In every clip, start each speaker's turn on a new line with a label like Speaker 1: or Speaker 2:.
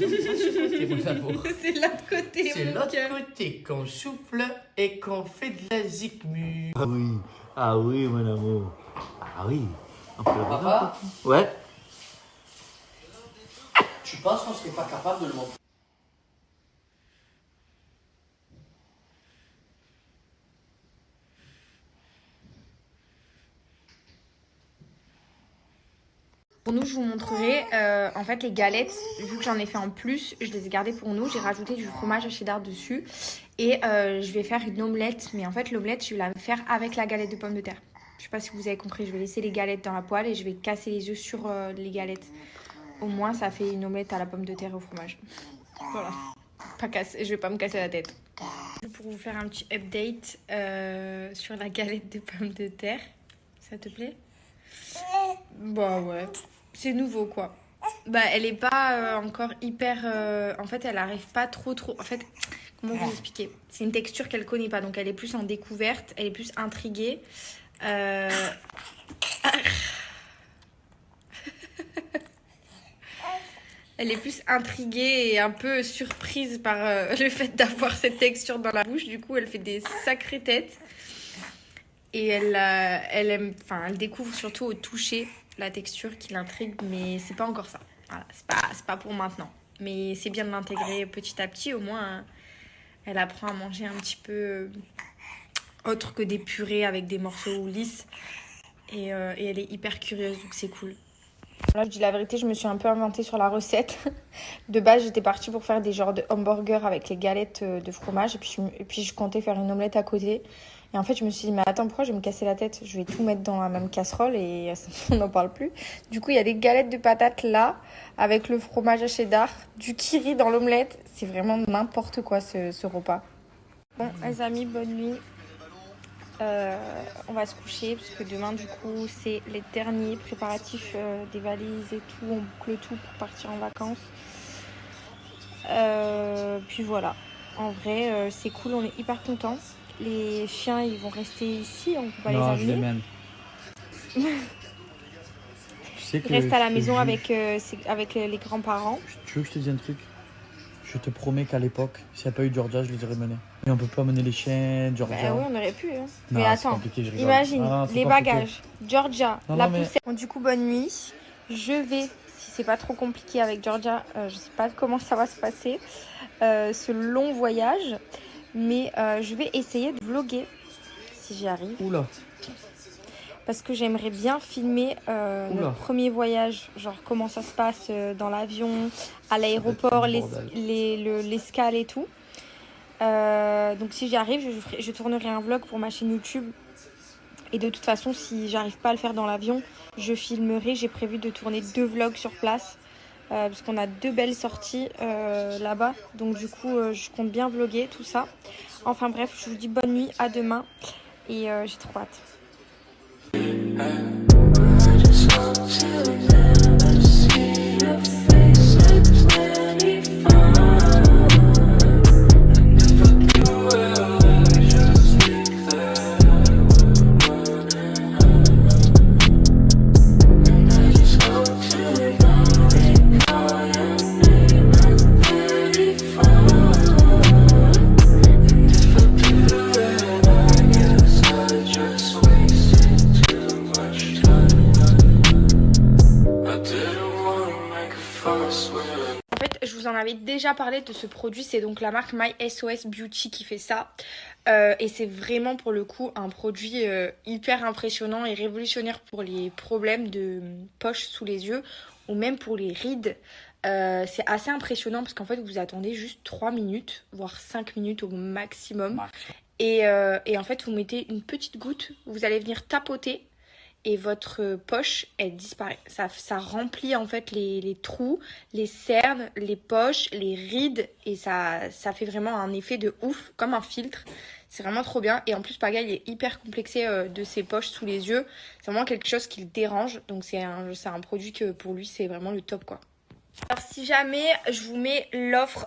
Speaker 1: côté, mon amour.
Speaker 2: C'est l'autre côté,
Speaker 1: C'est
Speaker 2: mon
Speaker 1: l'autre
Speaker 2: cœur.
Speaker 1: côté qu'on souffle et qu'on fait de la zikmu.
Speaker 3: Ah oui, mon amour. Ah oui. On peut le voir.
Speaker 1: Papa,
Speaker 3: Ouais.
Speaker 1: tu penses qu'on serait pas capable de le montrer?
Speaker 2: Pour nous, je vous montrerai en fait les galettes. Vu que j'en ai fait en plus, je les ai gardées pour nous. J'ai rajouté du fromage à cheddar dessus. Et je vais faire une omelette. Mais en fait, l'omelette, je vais la faire avec la galette de pommes de terre. Je sais pas si vous avez compris. Je vais laisser les galettes dans la poêle et je vais casser les œufs sur les galettes. Au moins, ça fait une omelette à la pomme de terre et au fromage. Voilà. Pas cassé, je vais pas me casser la tête. Pour vous faire un petit update sur la galette de pommes de terre. Ça te plaît? Bah ouais. C'est nouveau quoi. Bah elle est pas encore hyper... En fait elle arrive pas trop... En fait, comment vous expliquer? C'est une texture qu'elle connaît pas. Donc elle est plus en découverte. Elle est plus intriguée. Elle est plus intriguée et un peu surprise par le fait d'avoir cette texture dans la bouche. Du coup elle fait des sacrées têtes. Et elle aime... Enfin elle découvre surtout au toucher la texture qui l'intrigue, mais c'est pas encore ça. Voilà, c'est pas pour maintenant. Mais c'est bien de l'intégrer petit à petit, au moins elle apprend à manger un petit peu autre que des purées avec des morceaux lisses. Et elle est hyper curieuse, donc c'est cool. Là, je dis la vérité, je me suis un peu inventée sur la recette. De base, j'étais partie pour faire des genres de hamburgers avec les galettes de fromage. Et puis je comptais faire une omelette à côté. Et en fait, je me suis dit, mais attends, pourquoi je vais me casser la tête? Je vais tout mettre dans la même casserole et on n'en parle plus. Du coup, il y a des galettes de patates là, avec le fromage à cheddar, du kiri dans l'omelette. C'est vraiment n'importe quoi ce repas. Bon, les amis, bonne nuit. On va se coucher parce que demain, du coup, c'est les derniers préparatifs des valises et tout. On boucle tout pour partir en vacances. Puis voilà. En vrai, c'est cool, on est hyper contents. Les chiens, ils vont rester ici, on peut pas les amener.
Speaker 4: Non, je les mène. Tu sais que
Speaker 2: Ils restent à la
Speaker 4: je te
Speaker 2: maison
Speaker 4: jure-
Speaker 2: avec les grands-parents.
Speaker 4: Tu veux que je te dise un truc? Je te promets qu'à l'époque, s'il n'y a pas eu Georgia, je les aurais menés. Mais on peut pas mener les chiens, Georgia.
Speaker 2: Bah oui, on aurait pu. Hein.
Speaker 4: Non,
Speaker 2: Mais
Speaker 4: c'est
Speaker 2: attends,
Speaker 4: compliqué, je rigole.
Speaker 2: imagine
Speaker 4: Ah, c'est
Speaker 2: les
Speaker 4: compliqué.
Speaker 2: bagages, Georgia,
Speaker 4: Non,
Speaker 2: la
Speaker 4: non, mais-
Speaker 2: poussette. Bon, du coup, bonne nuit. Je vais, si c'est pas trop compliqué avec Georgia, je sais pas comment ça va se passer, ce long voyage. Mais je vais essayer de vlogger, si j'y arrive.
Speaker 4: Oula.
Speaker 2: Parce que j'aimerais bien filmer
Speaker 4: Oula.
Speaker 2: notre premier voyage, genre comment ça se passe dans l'avion, à l'aéroport,
Speaker 4: Ça va être un bordel.
Speaker 2: l'escale et tout. Donc si j'y arrive, je tournerai un vlog pour ma chaîne YouTube. Et de toute façon, si j'arrive pas à le faire dans l'avion, je filmerai. J'ai prévu de tourner 2 vlogs sur place. Parce qu'on a 2 belles sorties là-bas. Donc du coup, je compte bien vlogger tout ça. Enfin bref, je vous dis bonne nuit, à demain. Et j'ai trop hâte. En fait, je vous en avais déjà parlé de ce produit, c'est donc la marque My SOS Beauty qui fait ça. Et c'est vraiment pour le coup un produit hyper impressionnant et révolutionnaire pour les problèmes de poche sous les yeux ou même pour les rides. C'est assez impressionnant parce qu'en fait vous attendez juste 3 minutes, voire 5 minutes au maximum. Et en fait vous mettez une petite goutte, vous allez venir tapoter. Et votre poche, elle disparaît. Ça remplit en fait les trous, les cernes, les poches, les rides. Et ça fait vraiment un effet de ouf, comme un filtre. C'est vraiment trop bien. Et en plus, Paga, il est hyper complexé de ses poches sous les yeux. C'est vraiment quelque chose qui le dérange. Donc c'est un produit que pour lui, c'est vraiment le top, quoi. Alors si jamais je vous mets l'offre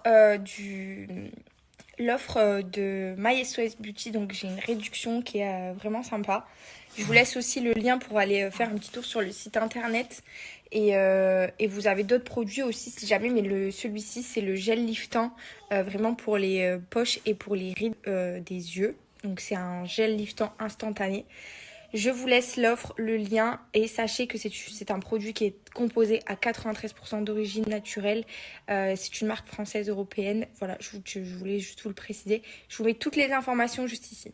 Speaker 2: l'offre de My SOS Beauty, donc j'ai une réduction qui est vraiment sympa. Je vous laisse aussi le lien pour aller faire un petit tour sur le site internet. Et vous avez d'autres produits aussi si jamais, mais celui-ci c'est le gel liftant, vraiment pour les poches et pour les rides des yeux. Donc c'est un gel liftant instantané. Je vous laisse l'offre, le lien, et sachez que c'est un produit qui est composé à 93% d'origine naturelle. C'est une marque française européenne. Voilà, je voulais juste vous le préciser. Je vous mets toutes les informations juste ici.